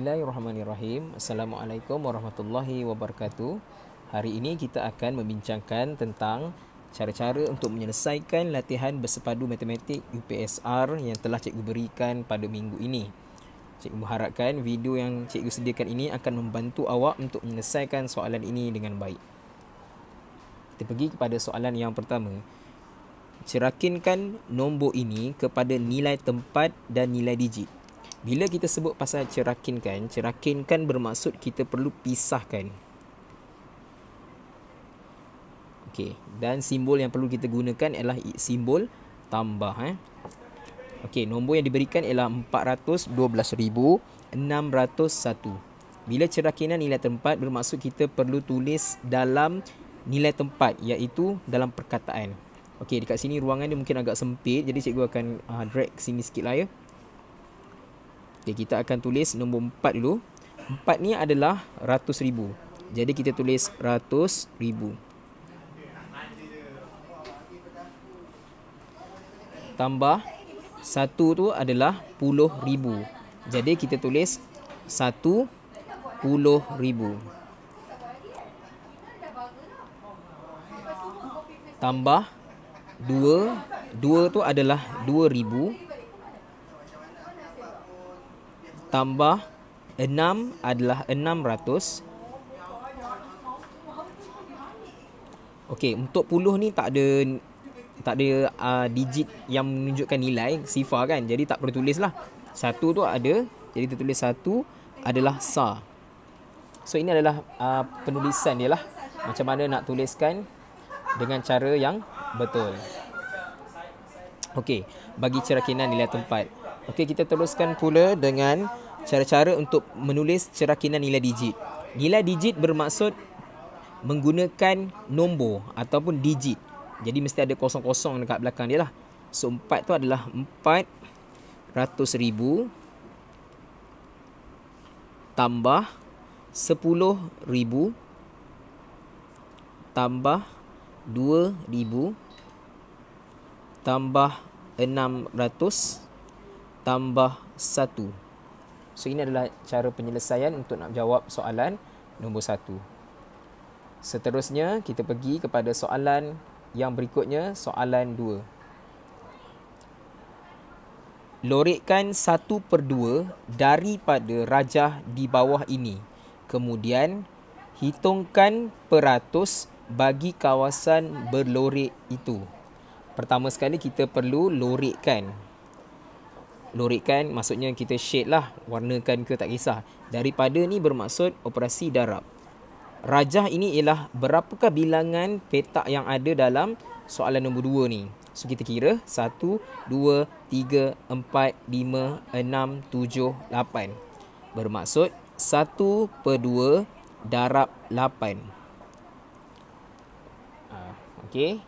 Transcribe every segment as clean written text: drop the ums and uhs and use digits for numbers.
Bismillahirrahmanirrahim. Assalamualaikum warahmatullahi wabarakatuh. Hari ini kita akan membincangkan tentang cara-cara untuk menyelesaikan latihan bersepadu matematik UPSR yang telah cikgu berikan pada minggu ini. Cikgu mengharapkan video yang cikgu sediakan ini akan membantu awak untuk menyelesaikan soalan ini dengan baik. Kita pergi kepada soalan yang pertama. Cerakinkan nombor ini kepada nilai tempat dan nilai digit. Bila kita sebut pasal cerakinkan bermaksud kita perlu pisahkan. Okey, dan simbol yang perlu kita gunakan ialah simbol tambah. Okey, nombor yang diberikan ialah 412,601. Bila cerakinan nilai tempat bermaksud kita perlu tulis dalam nilai tempat, iaitu dalam perkataan. Okey, dekat sini ruangan dia mungkin agak sempit, jadi cikgu akan drag ke sini sikit lah ya. Okay, kita akan tulis nombor 4 dulu. 4 ni adalah ratus ribu. Jadi kita tulis ratus ribu. Tambah 1 tu adalah puluh ribu. Jadi kita tulis 10,000. Tambah 2. 2 tu adalah 2,000. Tambah 6 adalah 600. Okey, untuk puluh ni tak ada digit yang menunjukkan nilai sifar kan. Jadi tak perlu tulis lah. 1 tu ada. Jadi kita tulis 1 adalah sa. So ini adalah penulisan dia lah. Macam mana nak tuliskan dengan cara yang betul. Okey, bagi cerakinan nilai tempat. Okey, kita teruskan pula dengan cara-cara untuk menulis cerakinan nilai digit. Nilai digit bermaksud menggunakan nombor ataupun digit. Jadi mesti ada kosong-kosong dekat belakang dia lah. So 4 tu adalah 400,000 tambah 10,000 tambah 2,000 tambah 600 tambah 1. So ini adalah cara penyelesaian untuk nak jawab soalan nombor 1. Seterusnya kita pergi kepada soalan yang berikutnya, soalan 2. Lorekkan 1/2 daripada rajah di bawah ini. Kemudian hitungkan peratus bagi kawasan berlorek itu. Pertama sekali kita perlu lorekkan. Lorekkan maksudnya kita shade lah, warnakan ke tak kisah. Daripada ni bermaksud operasi darab. Rajah ini ialah berapakah bilangan petak yang ada dalam soalan nombor 2 ni. So kita kira 1, 2, 3, 4, 5, 6, 7, 8. Bermaksud 1/2 darab 8. Okey.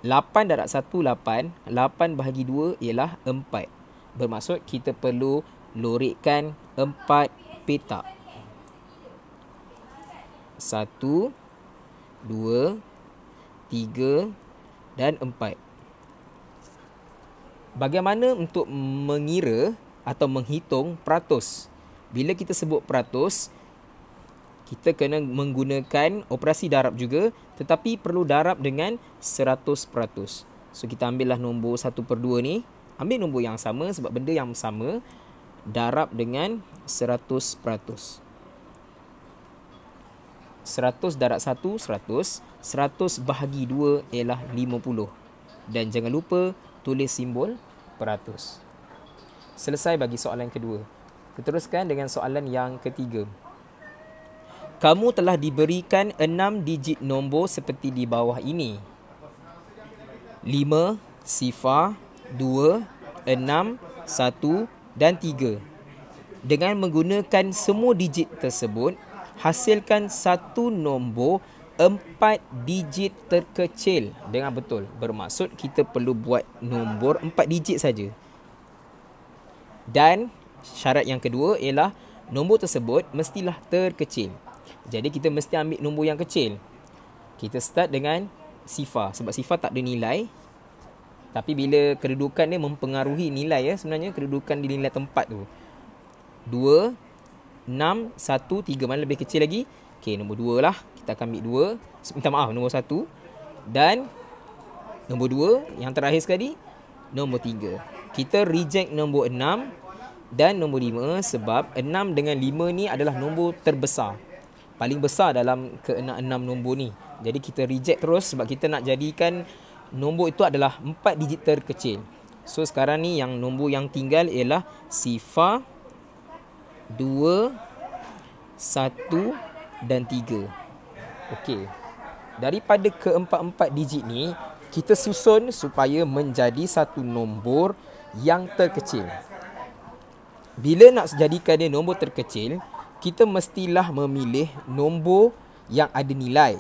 8 darab 1, 8. 8 bahagi 2 ialah 4. Bermaksud kita perlu lorekkan 4 petak. 1, 2, 3 dan 4. Bagaimana untuk mengira atau menghitung peratus? Bila kita sebut peratus, kita kena menggunakan operasi darab juga, tetapi perlu darab dengan 100%. So kita ambillah nombor 1/2 ni. Ambil nombor yang sama sebab benda yang sama, darab dengan 100%. 100 darab 1, 100. 100 bahagi 2 ialah 50. Dan jangan lupa tulis simbol peratus. Selesai bagi soalan kedua. Kita teruskan dengan soalan yang ketiga. Kamu telah diberikan 6 digit nombor seperti di bawah ini. 5, sifar, 2, 6, 1 dan 3. Dengan menggunakan semua digit tersebut, hasilkan satu nombor 4 digit terkecil dengan betul. Bermaksud kita perlu buat nombor 4 digit saja. Dan syarat yang kedua ialah nombor tersebut mestilah terkecil. Jadi kita mesti ambil nombor yang kecil. Kita start dengan sifar sebab sifar tak ada nilai. Tapi bila kedudukan dia mempengaruhi nilai ya, sebenarnya kedudukan di nilai tempat tu. 2, 6, 1, 3. Mana lebih kecil lagi? Okey, nombor 2 lah. Kita akan ambil 2. Minta maaf, nombor 1. Dan nombor 2, yang terakhir sekali, nombor 3. Kita reject nombor 6 dan nombor 5 sebab 6 dengan 5 ni adalah nombor terbesar. Paling besar dalam keenam nombor ni. Jadi kita reject terus sebab kita nak jadikan nombor itu adalah 4 digit terkecil. So sekarang ni yang nombor yang tinggal ialah 0, 2, 1 dan 3. Okey. Daripada keempat-empat digit ni, kita susun supaya menjadi satu nombor yang terkecil. Bila nak jadikan dia nombor terkecil, kita mestilah memilih nombor yang ada nilai.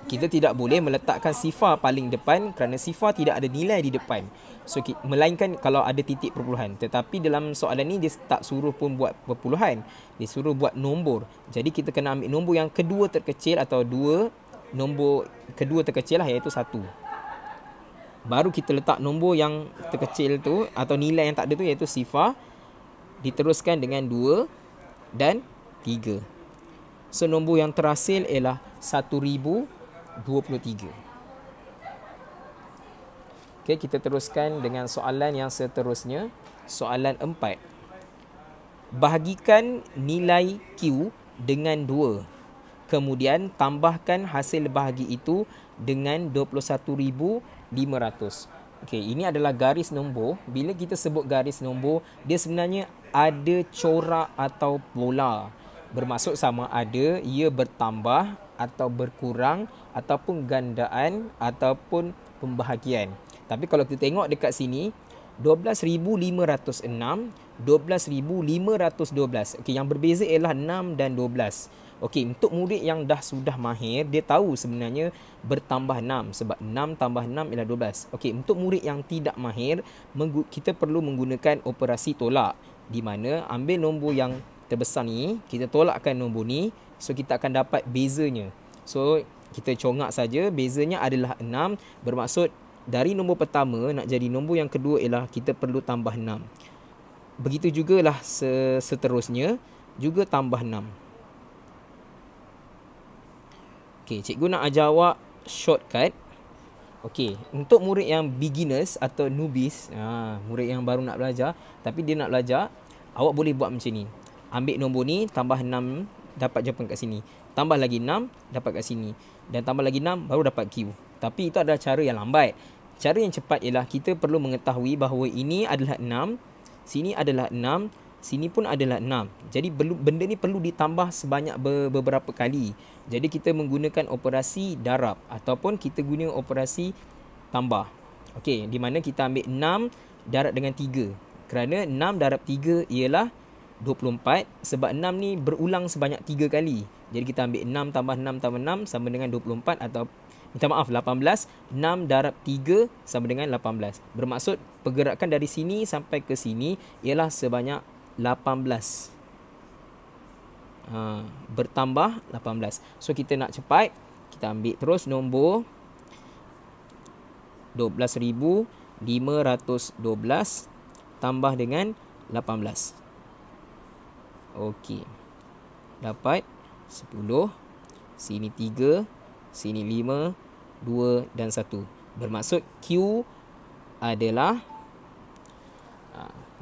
Kita tidak boleh meletakkan sifar paling depan kerana sifar tidak ada nilai di depan. So, melainkan kalau ada titik perpuluhan. Tetapi dalam soalan ni dia tak suruh pun buat perpuluhan. Dia suruh buat nombor. Jadi kita kena ambil nombor yang kedua terkecil atau nombor kedua terkecil lah, iaitu 1. Baru kita letak nombor yang terkecil tu atau nilai yang tak ada tu, iaitu sifar. Diteruskan dengan 2 dan 3. So nombor yang terhasil ialah 1023. Okey, kita teruskan dengan soalan yang seterusnya. Soalan 4. Bahagikan nilai Q dengan 2. Kemudian tambahkan hasil bahagi itu dengan 21,500. Okey, ini adalah garis nombor. Bila kita sebut garis nombor, dia sebenarnya ada corak atau pola. Bermaksud sama ada ia bertambah atau berkurang ataupun gandaan ataupun pembahagian. Tapi kalau kita tengok dekat sini, 12,506, 12,512. Okey, yang berbeza ialah 6 dan 12. Okey, untuk murid yang dah sudah mahir, dia tahu sebenarnya bertambah 6 sebab 6 tambah 6 ialah 12. Okey, untuk murid yang tidak mahir, kita perlu menggunakan operasi tolak, di mana ambil nombor yang terbesar ni, kita tolakkan nombor ni, so kita akan dapat bezanya. So kita congak saja, bezanya adalah 6, bermaksud dari nombor pertama nak jadi nombor yang kedua ialah kita perlu tambah 6. Begitu jugalah seterusnya, juga tambah 6. Okey, cikgu nak ajar awak shortcut. Okey, untuk murid yang beginners atau newbies, murid yang baru nak belajar tapi dia nak belajar, awak boleh buat macam ni. Ambil nombor ni, tambah 6, dapat jawapan kat sini. Tambah lagi 6, dapat kat sini. Dan tambah lagi 6, baru dapat Q. Tapi itu adalah cara yang lambat. Cara yang cepat ialah kita perlu mengetahui bahawa ini adalah 6, sini adalah 6, sini pun adalah 6. Jadi benda ni perlu ditambah sebanyak beberapa kali. Jadi kita menggunakan operasi darab ataupun kita guna operasi tambah. Okey, di mana kita ambil 6 darab dengan 3. Kerana 6 darab 3 ialah 24 sebab 6 ni berulang sebanyak 3 kali. Jadi kita ambil 6 tambah 6 tambah 6 sama dengan 24 atau minta maaf 18. 6 darab 3 sama dengan 18. Bermaksud pergerakan dari sini sampai ke sini ialah sebanyak 18. Bertambah 18. So kita nak cepat, kita ambil terus nombor 12,512 tambah dengan 18. Okey. Dapat 10, sini 3, sini 5, 2 dan 1. Bermaksud Q adalah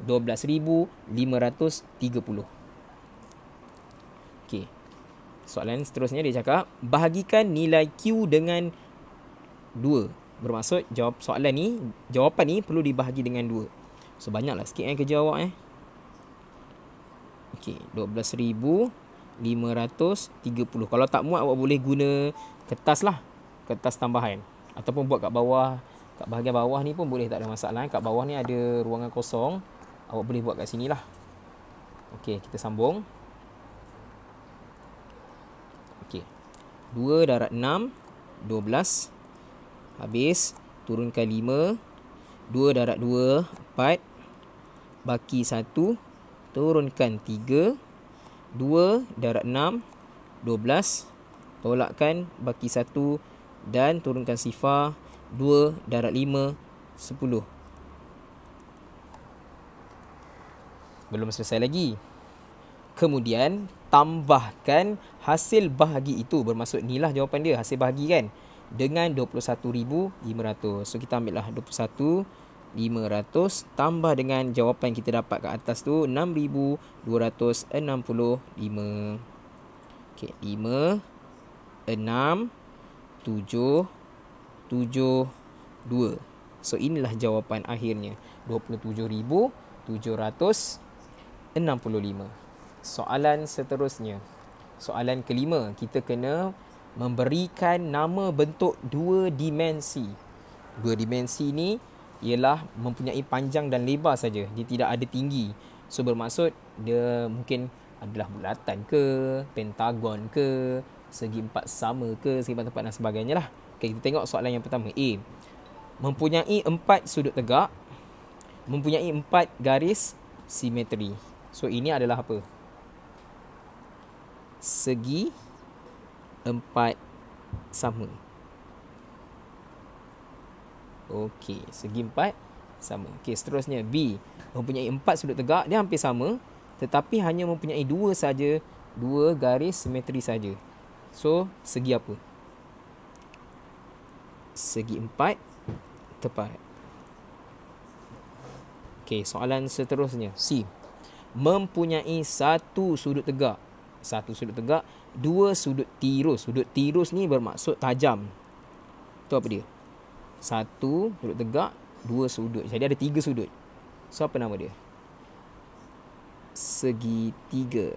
12,530. Okey. Soalan seterusnya dia cakap, bahagikan nilai Q dengan 2. Bermaksud jawapan ni perlu dibahagi dengan 2. So banyaklah sikit kerja awak Okey, 12,530. Kalau tak muat, awak boleh guna kertas lah. Kertas tambahan. Ataupun buat kat bawah. Kat bahagian bawah ni pun boleh, tak ada masalah. Kat bawah ni ada ruangan kosong. Awak boleh buat kat sini lah. Okey, kita sambung. Okey. 2 darab 6, 12. Habis, turunkan 5. 2 darab 2, 4. Baki 1. Turunkan 3. 2 darab 6, 12. Tolakkan, baki 1. Dan turunkan sifar. 2 darab 5, 10. Belum selesai lagi. Kemudian tambahkan hasil bahagi itu, bermaksud inilah jawapan dia, hasil bahagi kan, dengan 21,500. So kita ambil lah 21,500 tambah dengan jawapan kita dapat kat atas tu 6,265. Okey, 5 6 7 7 2. So inilah jawapan akhirnya, 27,765. Soalan seterusnya, soalan kelima, kita kena memberikan nama bentuk dua dimensi. Dua dimensi ni ialah mempunyai panjang dan lebar saja, dia tidak ada tinggi. So bermaksud dia mungkin adalah bulatan ke, pentagon ke, segi empat sama ke, segi empat tempat dan sebagainya lah. Okay, kita tengok soalan yang pertama. A, mempunyai 4 sudut tegak, mempunyai 4 garis simetri. So ini adalah apa? Segi 4 sama. Okey, segi 4 sama. Okey, seterusnya B, mempunyai 4 sudut tegak, dia hampir sama tetapi hanya mempunyai 2 saja, 2 garis simetri saja. So segi apa? Segi 4 tepat. Okey, soalan seterusnya C, mempunyai 1 sudut tegak, 1 sudut tegak, 2 sudut tirus. Sudut tirus ni bermaksud tajam. Tu apa dia? 1 sudut tegak, 2 sudut. Jadi ada 3 sudut. So apa nama dia? Segitiga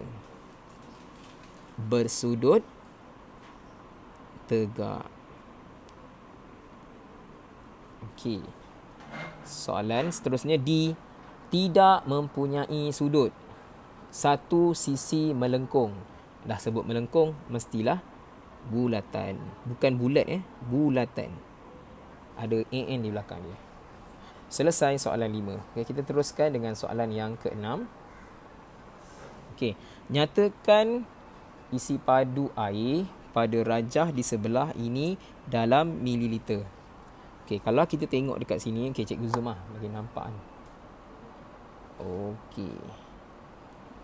bersudut tegak. Okey. Soalan seterusnya D, tidak mempunyai sudut, satu sisi melengkung. Dah sebut melengkung, mestilah bulatan. Bukan bulat bulatan. Ada AN di belakang dia. Selesai soalan 5. Okay, kita teruskan dengan soalan yang ke-6. Okey, nyatakan isi padu air pada rajah di sebelah ini dalam mililiter. Okey, kalau kita tengok dekat sini, okey, cikgu zoom lah bagi nampak kan. Okey.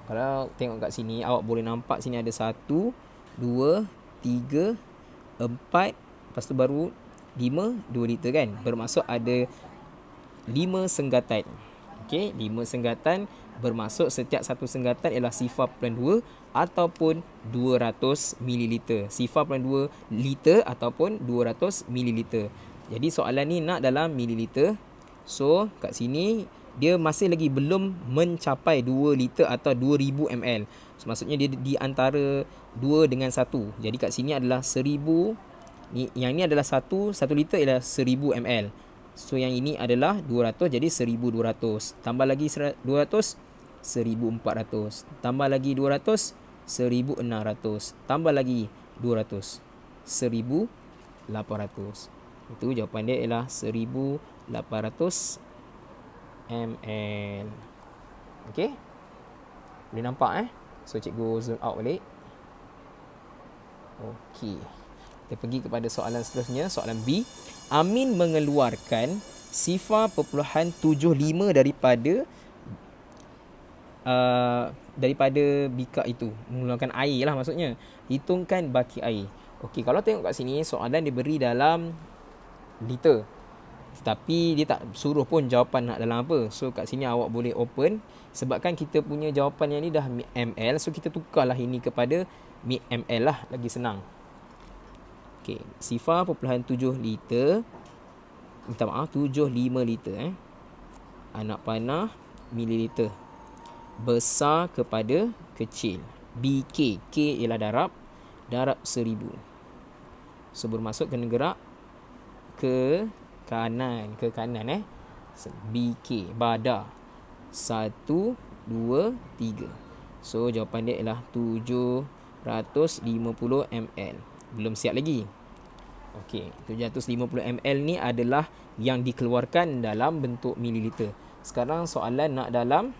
Kalau tengok kat sini, awak boleh nampak sini ada 1, 2, 3, 4, lepas tu baru 5, 2 liter kan. Bermaksud ada 5 senggatan. Okey, 5 senggatan bermaksud setiap satu senggatan ialah 0.2 ataupun 200 ml. 0.2 liter ataupun 200 ml. Jadi soalan ni nak dalam mililiter. So kat sini dia masih lagi belum mencapai 2 liter atau 2000 ml. So, maksudnya dia di antara 2 dengan 1. Jadi kat sini adalah 1000. Yang ni adalah 1 liter ialah 1000 ml. So yang ini adalah 200, jadi 1200. Tambah lagi 200, 1400. Tambah lagi 200, 1600. Tambah lagi 200, 1800. Itu jawapan dia ialah 1800 ml. Okey. Boleh nampak So cikgu zoom out balik. Okey. Kita pergi kepada soalan seterusnya, soalan B. Amin mengeluarkan 0.75 daripada bikar itu. Mengeluarkan air lah maksudnya. Hitungkan baki air. Okey, kalau tengok kat sini soalan diberi dalam liter. Tetapi dia tak suruh pun jawapan nak dalam apa. So kat sini awak boleh open. Sebabkan kita punya jawapan yang ni dah ml. So kita tukarlah ini kepada ml lah. Lagi senang. Okey, 0.7 liter. Minta maaf, 75 liter anak panah mililiter. Besar kepada kecil. BK. K ialah darab. Darab 1000. So bermaksud kena gerak ke kanan. Ke kanan BK. Badar. 1, 2, 3. So jawapan dia ialah 750 ml. Belum siap lagi. Okey, 750 ml ni adalah yang dikeluarkan dalam bentuk mililiter. Sekarang soalan nak dalam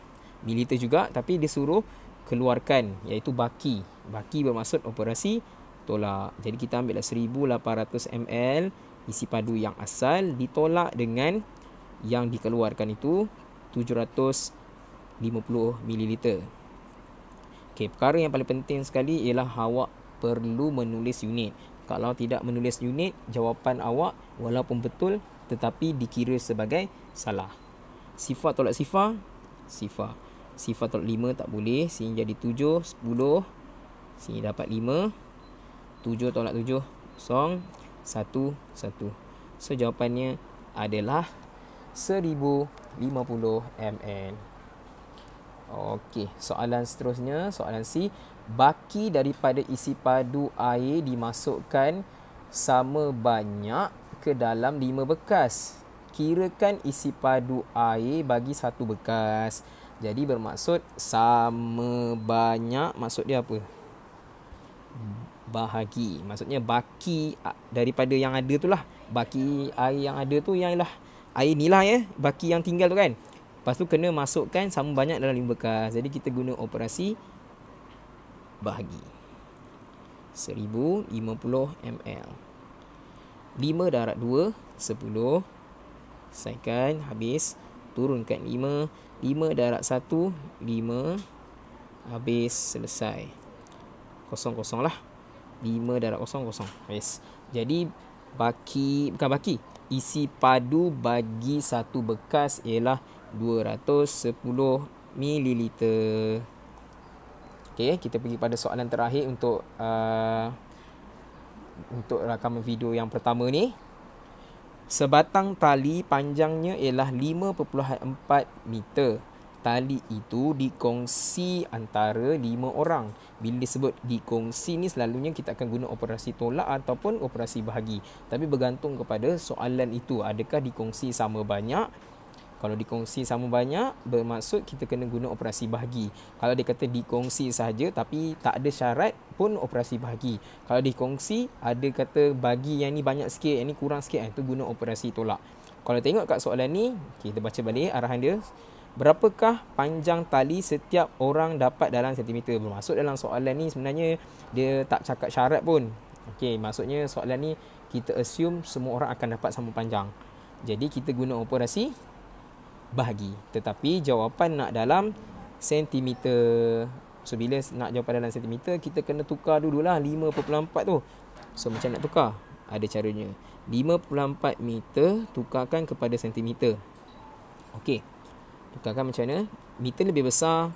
mililiter juga, tapi dia suruh keluarkan, iaitu baki. Baki bermaksud operasi tolak. Jadi kita ambil 1800 ml isi padu yang asal ditolak dengan yang dikeluarkan itu 750 mililiter. Okey, perkara yang paling penting sekali ialah awak perlu menulis unit. Kalau tidak menulis unit, jawapan awak walaupun betul tetapi dikira sebagai salah. Sifar tolak sifar, sifar. Sifar tolak 5 tak boleh, sini jadi 7, 10. Sini dapat 5. 7 tolak 7, kosong. 1, 1. So jawapannya adalah 1050 ml. Okey, soalan seterusnya, soalan C. Baki daripada isi padu air dimasukkan sama banyak ke dalam 5 bekas. Kirakan isi padu air bagi satu bekas. Jadi bermaksud sama banyak, maksud dia apa? Bahagi. Maksudnya baki daripada yang ada tu lah. Baki air yang ada tu ialah air ni lah ya. Baki yang tinggal tu kan. Lepas tu kena masukkan sama banyak dalam 5 bekas. Jadi kita guna operasi bahagi. 1050 ml. 5 darab 2, 10. Selesaikan, habis. Turunkan 5. 5 darab 1, 5. Habis, selesai. Kosong-kosong lah. 5 darab kosong, kosong. Habis. Jadi, bukan baki. Isi padu bagi satu bekas ialah 210 ml. Okey, kita pergi pada soalan terakhir untuk rakaman video yang pertama ni. Sebatang tali panjangnya ialah 5.4 meter. Tali itu dikongsi antara 5 orang. Bila disebut dikongsi ni selalunya kita akan guna operasi tolak ataupun operasi bahagi. Tapi bergantung kepada soalan itu. Adakah dikongsi sama banyak? Kalau dikongsi sama banyak, bermaksud kita kena guna operasi bahagi. Kalau dia kata dikongsi sahaja tapi tak ada syarat pun operasi bahagi. Kalau dikongsi, ada kata bagi yang ni banyak sikit, yang ni kurang sikit, itu guna operasi tolak. Kalau tengok kat soalan ni, kita baca balik arahan dia. Berapakah panjang tali setiap orang dapat dalam sentimeter? Bermaksud dalam soalan ni sebenarnya dia tak cakap syarat pun. Okey, maksudnya soalan ni kita assume semua orang akan dapat sama panjang. Jadi kita guna operasi bahagi. Tetapi jawapan nak dalam sentimeter. So bila nak jawapan dalam sentimeter, kita kena tukar dululah 5.4 tu. So macam nak tukar? Ada caranya. 5.4 meter tukarkan kepada sentimeter. Okey. Tukarkan macam mana? Meter lebih besar,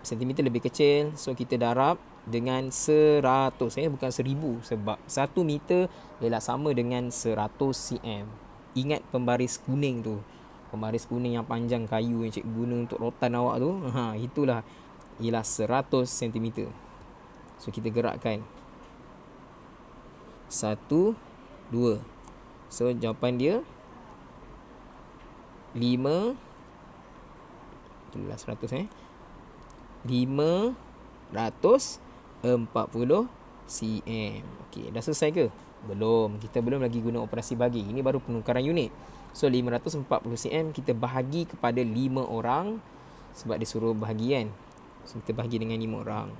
sentimeter lebih kecil. So kita darab dengan 100, bukan 1000, sebab 1 meter ialah sama dengan 100 cm. Ingat pembaris kuning tu. Pembaris kuning yang panjang kayu yang cikgu guna untuk rotan awak tu. Itulah ialah 100 cm. So kita gerakkan 1, 2. So jawapan dia 5. Itulah 100 540 cm. Okey, dah selesai ke? Belum. Kita belum lagi guna operasi bagi. Ini baru penukaran unit. So 540 cm kita bahagi kepada 5 orang sebab dia suruh bahagi kan. So kita bahagi dengan 5 orang.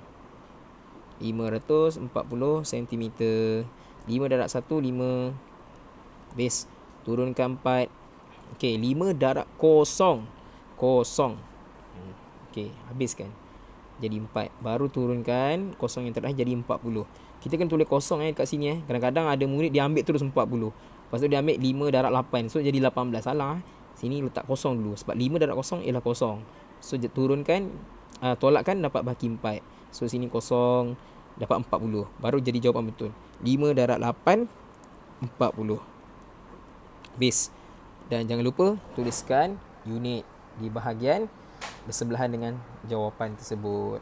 540 cm. 5 darab 1, 5. Habis. Turunkan 4. Okey, 5 darab kosong. Kosong. Okey, habiskan. Jadi 4. Baru turunkan kosong yang terakhir jadi 40. Kita kena tulis kosong kat sini. Kadang-kadang ada murid dia ambil terus 40. Lepas tu dia ambil 5 darab 8. So jadi 18. Salah. Sini letak kosong dulu. Sebab 5 darab kosong ialah kosong. So turunkan, tolakkan dapat baki 4. So sini kosong, dapat 40. Baru jadi jawapan betul. 5 darab 8, 40. Habis. Dan jangan lupa tuliskan unit di bahagian bersebelahan dengan jawapan tersebut.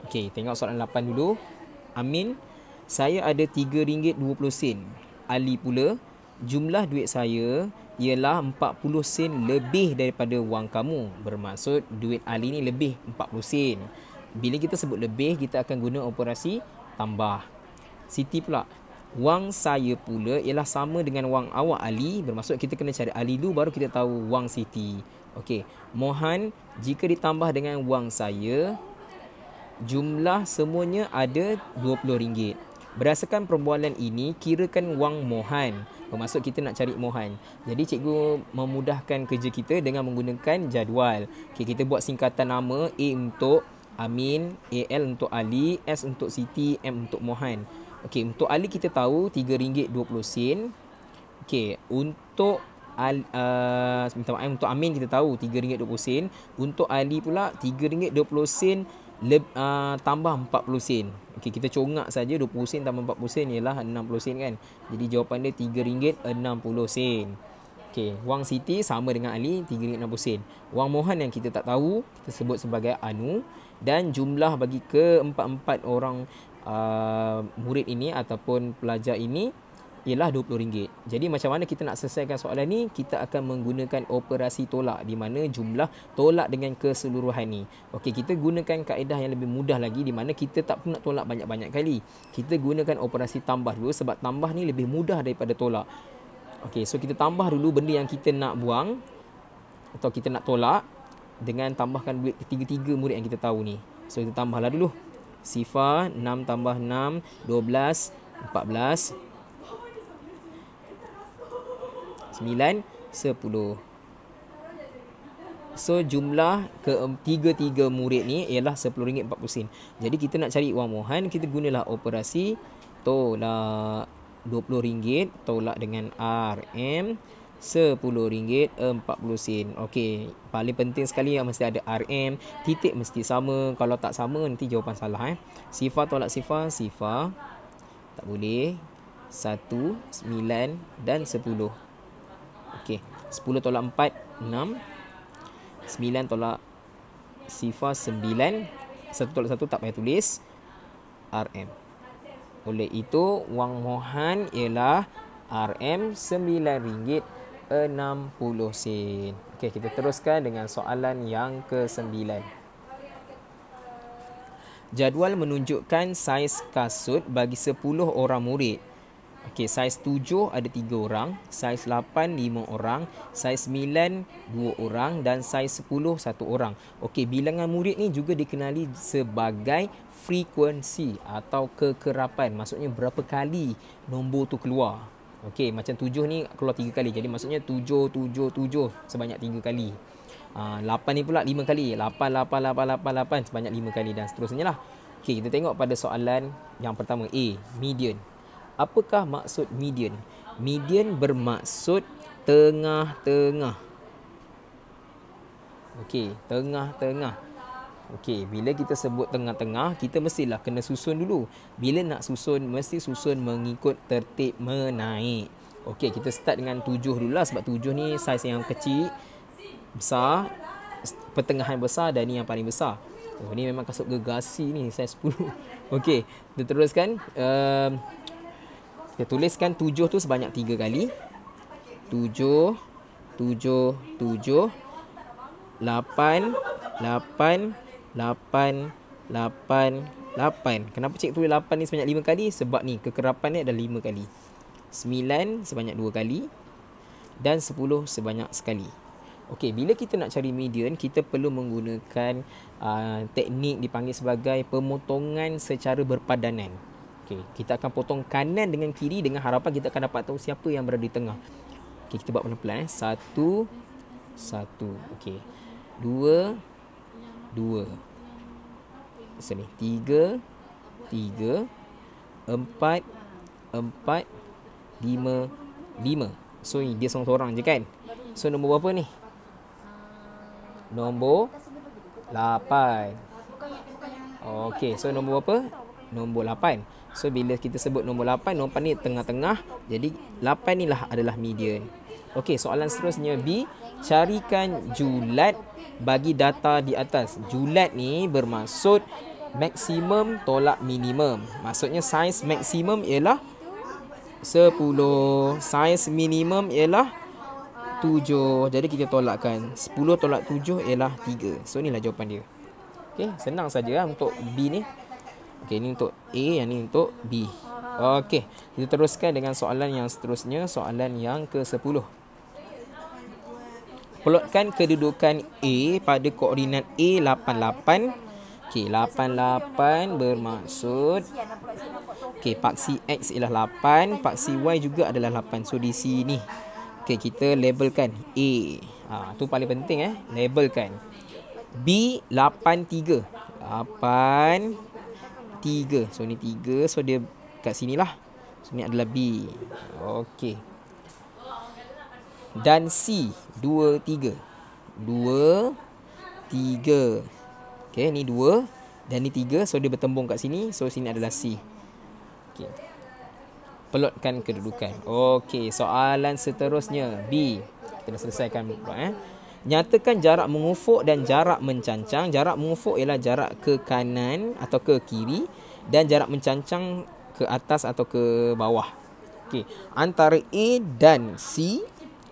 Okey, tengok soalan 8 dulu. Amin, saya ada RM3.20. Ali pula, jumlah duit saya ialah 40 sen lebih daripada wang kamu. Bermaksud duit Ali ni lebih 40 sen. Bila kita sebut lebih, kita akan guna operasi tambah. Siti pula, wang saya pula ialah sama dengan wang awak Ali. Bermaksud kita kena cari Ali dulu baru kita tahu wang Siti. Okey, Mohan, jika ditambah dengan wang saya, jumlah semuanya ada RM20. Berdasarkan perbualan ini, kirakan wang Mohan. Bermaksud kita nak cari Mohan. Jadi cikgu memudahkan kerja kita dengan menggunakan jadual. Okay, kita buat singkatan nama A untuk Amin, AL untuk Ali, S untuk Siti, M untuk Mohan. Okey, untuk Ali kita tahu RM3.20. Okey, untuk minta maaf, untuk Amin kita tahu RM3.20. Untuk Ali pula RM3.20 tambah 40 sen. Okey, kita congak saja 20 sen tambah 40 sen ialah 60 sen kan. Jadi jawapan dia RM3.60. Okey, wang Siti sama dengan Ali RM3.60. Wang Mohan yang kita tak tahu, kita sebut sebagai Anu, dan jumlah bagi keempat-empat orang murid ini ataupun pelajar ini ialah RM20. Jadi macam mana kita nak selesaikan soalan ni? Kita akan menggunakan operasi tolak di mana jumlah tolak dengan keseluruhan ni. Okey, kita gunakan kaedah yang lebih mudah lagi di mana kita tak perlu nak tolak banyak-banyak kali. Kita gunakan operasi tambah dulu sebab tambah ni lebih mudah daripada tolak. Okey, so kita tambah dulu benda yang kita nak buang atau kita nak tolak dengan tambahkan duit ketiga-tiga murid yang kita tahu ni. So kita tambahlah dulu. Sifar 6 tambah 6 12 14 9 10. So jumlah ketiga-tiga murid ni ialah RM10.40. Jadi kita nak cari wang Mohan, kita gunalah operasi tolak. RM20 tolak dengan RM RM10.40. Okey, paling penting sekali yang mesti ada RM, titik mesti sama. Kalau tak sama nanti jawapan salah. Sifar tolak sifar, sifar. Tak boleh. 1, 9 dan 10. Okey, 10 tolak 4, 6. 9 tolak sifar, 9. 1 tolak 1 tak payah tulis. RM. Oleh itu, wang Mohan ialah RM RM9.60. Okey, kita teruskan dengan soalan yang ke-9. Jadual menunjukkan saiz kasut bagi 10 orang murid. Okey, saiz 7 ada 3 orang, saiz 8 5 orang, saiz 9 2 orang dan saiz 10 1 orang. Okey, bilangan murid ni juga dikenali sebagai frekuensi atau kekerapan. Maksudnya berapa kali nombor tu keluar. Okey, macam 7 ni keluar 3 kali. Jadi maksudnya 7 7 7 sebanyak 3 kali. 8 ni pula 5 kali. 8 8 8 8 8 sebanyak 5 kali dan seterusnya lah. Okey, kita tengok pada soalan yang pertama A, median. Apakah maksud median? Median bermaksud tengah-tengah. Okey, tengah-tengah. Okey, bila kita sebut tengah-tengah, kita mestilah kena susun dulu. Bila nak susun, mesti susun mengikut tertib menaik. Okey, kita start dengan 7 dulu lah sebab 7 ni saiz yang kecil, besar, pertengahan besar dan ni yang paling besar. Oh, ni memang kasut gergasi ni, saiz 10. Okey, kita teruskan. Kita tuliskan 7 tu sebanyak 3 kali. 7 7 7 8 8 8 8 8. Kenapa cik tulis 8 ni sebanyak 5 kali? Sebab ni kekerapan ni ada 5 kali. 9 sebanyak 2 kali dan 10 sebanyak sekali. Okey, bila kita nak cari median, kita perlu menggunakan teknik dipanggil sebagai pemotongan secara berpadanan. Okey, kita akan potong kanan dengan kiri dengan harapan kita akan dapat tahu siapa yang berada di tengah. Okey, kita buat pelan-pelan. 1 1. Okey. 2 2. Sini 3 3 4 4 5 5. So dia seorang-seorang je kan. So nombor berapa ni? Nombor 8. Okey, so nombor berapa? Nombor 8. So bila kita sebut nombor 8, nombor 8 ni tengah-tengah. Jadi 8 ni lah adalah median. Okey, soalan seterusnya B. Carikan julat bagi data di atas. Julat ni bermaksud maksimum tolak minimum. Maksudnya saiz maksimum ialah 10. Saiz minimum ialah 7. Jadi kita tolakkan. 10 tolak 7 ialah 3. So inilah jawapan dia. Okey, senang saja lah untuk B ni. Okey, ini untuk A, yang ni untuk B. Okey, kita teruskan dengan soalan yang seterusnya, soalan yang ke-10. Plotkan kedudukan A pada koordinat A88. Okey, 88 bermaksud paksi X ialah 8, paksi Y juga adalah 8. So di sini okey, kita labelkan A. Tu paling penting labelkan. B 83. 8, 3. So ni 3. So dia kat sini lah. So ni adalah B. Okey. Dan C 2, 3. 2, 3. Okey, ni 2 dan ni 3. So dia bertembung kat sini. So sini adalah C. Okey. Pelotkan kedudukan. Okey, soalan seterusnya B. Kita dah selesaikan pula Nyatakan jarak mengufuk dan jarak mencancang. Jarak mengufuk ialah jarak ke kanan atau ke kiri dan jarak mencancang ke atas atau ke bawah. Okey, antara A dan C.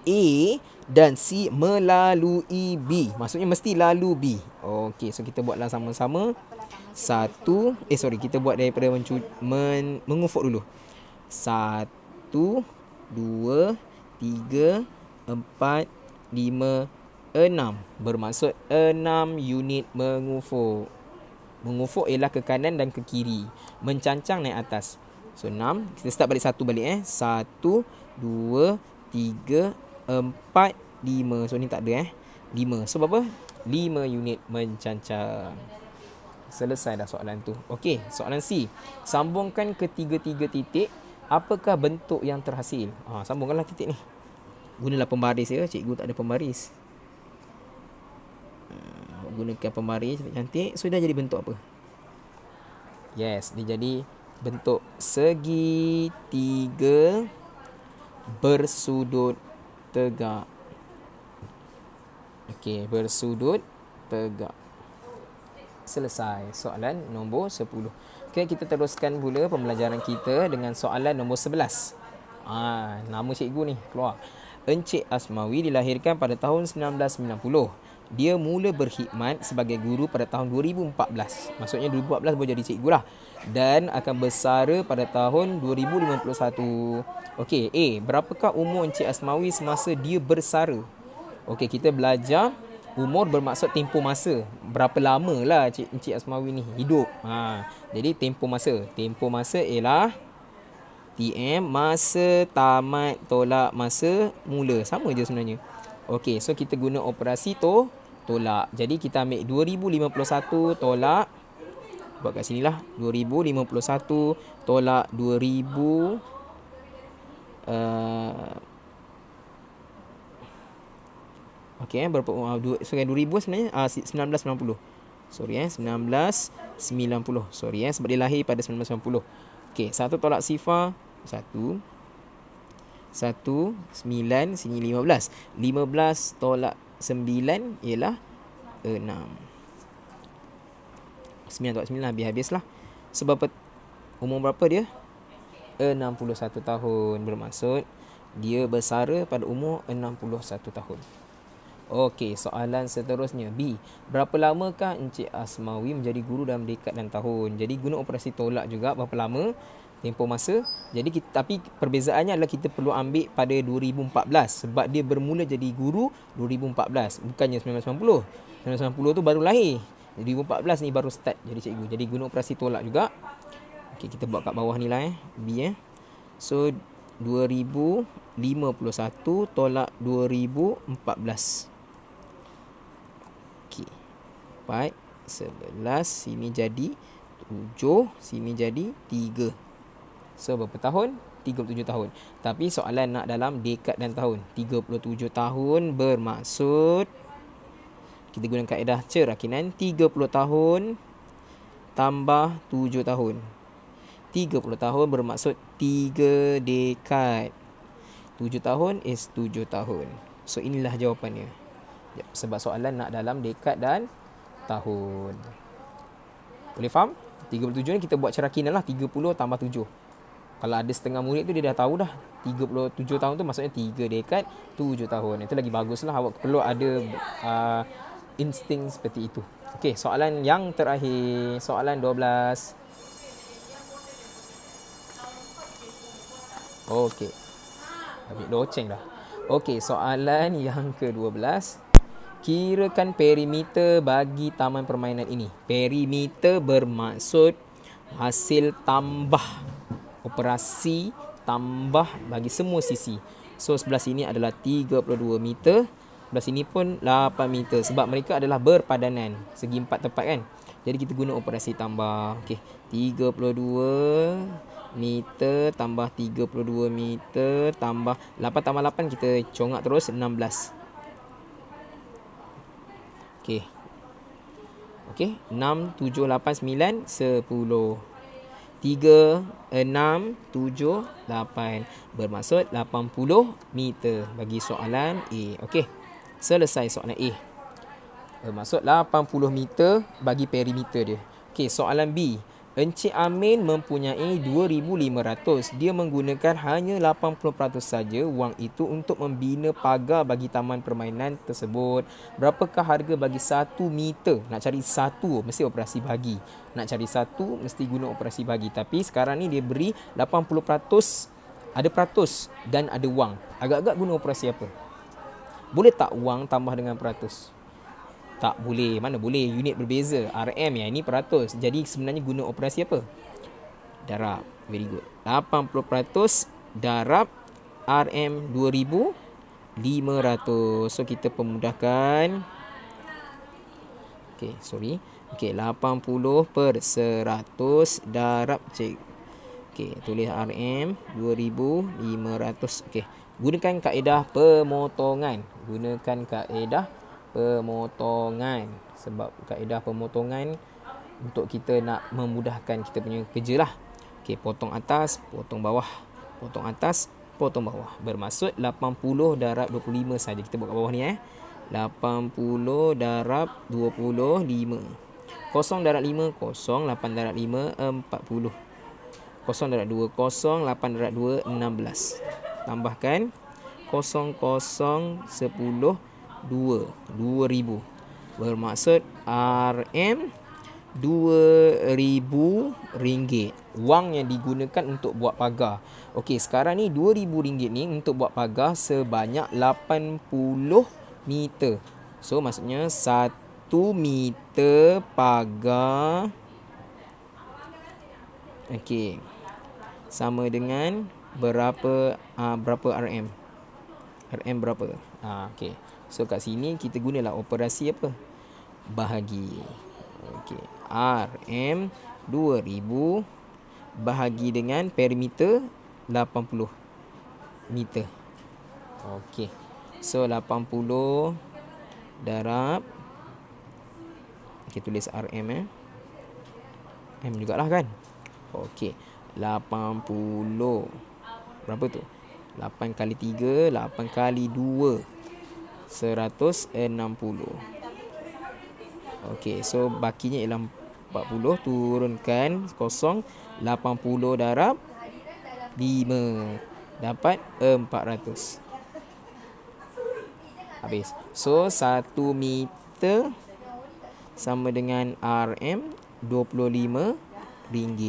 A dan C melalui B. Maksudnya mesti lalu B. Okey, so kita buatlah sama-sama. Kita buat daripada mengufuk dulu. 1, 2, 3, 4, 5, 6. Bermaksud 6 unit mengufuk. Mengufuk ialah ke kanan dan ke kiri. Mencancang naik atas. So 6. Kita start balik 1 balik 1, 2, 3, 4, 5. So ni tak ada 5. So berapa? 5 unit mencancang. Selesai dah soalan tu. Okey, soalan C. Sambungkan ketiga-tiga titik. Apakah bentuk yang terhasil? Sambungkanlah titik ni. Gunalah pembaris ya. Cikgu tak ada pembaris. Gunakan pembaris cantik. So dah jadi bentuk apa? Yes, dia jadi bentuk segitiga bersudut tegak. Okey, bersudut tegak. Selesai soalan nombor 10. Okey, kita teruskan pula pembelajaran kita dengan soalan nombor 11. Nama cikgu ni keluar. Encik Asmawi dilahirkan pada tahun 1990. Dia mula berkhidmat sebagai guru pada tahun 2014. Maksudnya 2014 baru jadi cikgu lah. Dan akan bersara pada tahun 2051. Okey, A. Berapakah umur Encik Asmawi semasa dia bersara? Okey, kita belajar umur bermaksud tempoh masa. Berapa lama lah Encik Asmawi ni hidup. Jadi tempoh masa. Tempoh masa ialah TM, masa tamat tolak masa mula. Sama je sebenarnya. Okey, so kita guna operasi tolak. Jadi kita ambil 2051 tolak. Buat kat sini lah. 2051 tolak 2000. Okey, berapa? Sekarang 2000 sebenarnya 1990. Sorry 1990. Sorry sebab dia lahir pada 1990. Okey, 1 tolak sifar 1. 1, 9, sini 15. 15 tolak 9 ialah 6. 9 tolak 9 habis-habislah. Sebab umur berapa dia? 61 tahun. Bermaksud dia bersara pada umur 61 tahun. Okey, soalan seterusnya B. Berapa lamakah Encik Asmawi menjadi guru dalam dekad dan tahun? Jadi guna operasi tolak juga berapa lama tempoh masa. Jadi tapi perbezaannya adalah kita perlu ambil pada 2014 sebab dia bermula jadi guru 2014, bukannya 1990. 1990 tu baru lahir. 2014 ni baru start jadi cikgu. Jadi guna operasi tolak juga. Okey, kita buat kat bawah ni lah B So 2051 tolak 2014. Okey. 4, 11, sini jadi 7, sini jadi 3. So berapa tahun? 37 tahun. Tapi soalan nak dalam dekad dan tahun. 37 tahun bermaksud kita guna kaedah cerakinan 30 tahun tambah 7 tahun. 30 tahun bermaksud 3 dekad. 7 tahun is 7 tahun. So inilah jawapannya. Sebab soalan nak dalam dekad dan tahun. Boleh faham? 37 ni kita buat cerakinan lah. 30 tambah 7. Kalau ada setengah murid tu dia dah tahu dah 37 tahun tu maksudnya 3 dekad 7 tahun. Itu lagi baguslah. Awak perlu ada insting seperti itu. Okey, soalan yang terakhir, soalan 12. Okey. Habis loceng dah. Okey, soalan yang ke-12. Kirakan perimeter bagi taman permainan ini. Perimeter bermaksud hasil tambah. Operasi tambah bagi semua sisi. So sebelah sini adalah 32 meter. Sebelah sini pun 8 meter. Sebab mereka adalah berpadanan. Segi 4 tepat kan. Jadi kita guna operasi tambah. Okey, 32 meter tambah 32 meter tambah 8 tambah 8 kita congak terus 16. Okey. Okey, 6 7 8 9 10. 3 6 7 8 bermaksud 80 meter bagi soalan A. Okey. Selesai soalan A. Bermaksud 80 meter bagi perimeter dia. Okey, soalan B. Encik Amin mempunyai 2,500. Dia menggunakan hanya 80% saja wang itu untuk membina pagar bagi taman permainan tersebut. Berapakah harga bagi 1 meter? Nak cari 1 mesti operasi bahagi. Nak cari 1 mesti guna operasi bahagi. Tapi sekarang ni dia beri 80%, ada peratus dan ada wang. Agak-agak guna operasi apa? Boleh tak wang tambah dengan peratus? Tak boleh. Mana boleh? Unit berbeza. RM yang ini peratus. Jadi sebenarnya guna operasi apa? Darab. Very good. 80% darab RM 2,500. So kita pemudahkan. Okay, sorry. Okay, 80 per 100 darab cek. Okay, tulis RM 2,500. Okay, gunakan kaedah pemotongan. Gunakan kaedah pemotongan. Sebab kaedah pemotongan untuk kita nak memudahkan kita punya kerja lah. Okey, potong atas, potong bawah. Potong atas, potong bawah. Bermaksud 80 darab 25 saja. Kita buat kat bawah ni 80 darab 25. 0 darab 5, 0. 8 darab 5, 40. 0 darab 2, 0. 8 darab 2, 16. Tambahkan 0, 0, 10, 2,000. Bermaksud RM RM2,000 wang yang digunakan untuk buat pagar. Okey, sekarang ni RM2,000 ni untuk buat pagar sebanyak 80 meter. So maksudnya 1 meter pagar okey sama dengan berapa RM? RM berapa? Okey. So kat sini kita gunalah operasi apa? Bahagi. Okey. RM 2,000 bahagi dengan perimeter 80 meter. Okey. So 80 darab, kita tulis RM M jugalah kan. Okey. 80 berapa tu? 8 kali 3, 8 kali 2, 160. Okey, so bakinya ialah 40. Turunkan 0. 80 darab 5 dapat 400. Habis. So 1 meter sama dengan RM RM25.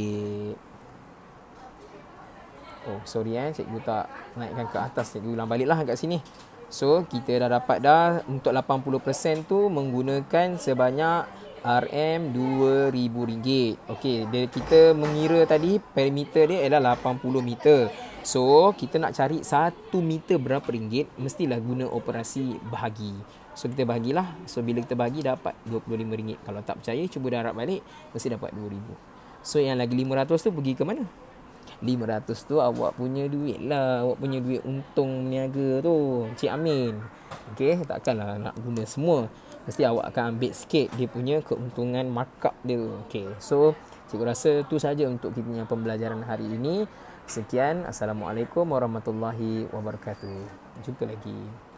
Oh, sorry cikgu tak naikkan ke atas. Cikgu ulang baliklah kat sini. So, kita dah dapat dah untuk 80% tu menggunakan sebanyak RM2,000. Okey, kita mengira tadi perimeter dia ialah 80 meter. So, kita nak cari 1 meter berapa ringgit, mestilah guna operasi bahagi. So, kita bahagilah. So, bila kita bahagi dapat RM25. Kalau tak percaya, cuba darab balik, mesti dapat RM2,000. So, yang lagi RM500 tu pergi ke mana? RM500 tu awak punya duit lah. Awak punya duit untung niaga tu, Cik Amin. Okey, takkanlah nak guna semua. Mesti awak akan ambil sikit dia punya keuntungan markup dia. Okey, so cikgu rasa tu saja untuk kita punya pembelajaran hari ini. Sekian, Assalamualaikum warahmatullahi wabarakatuh. Jumpa lagi.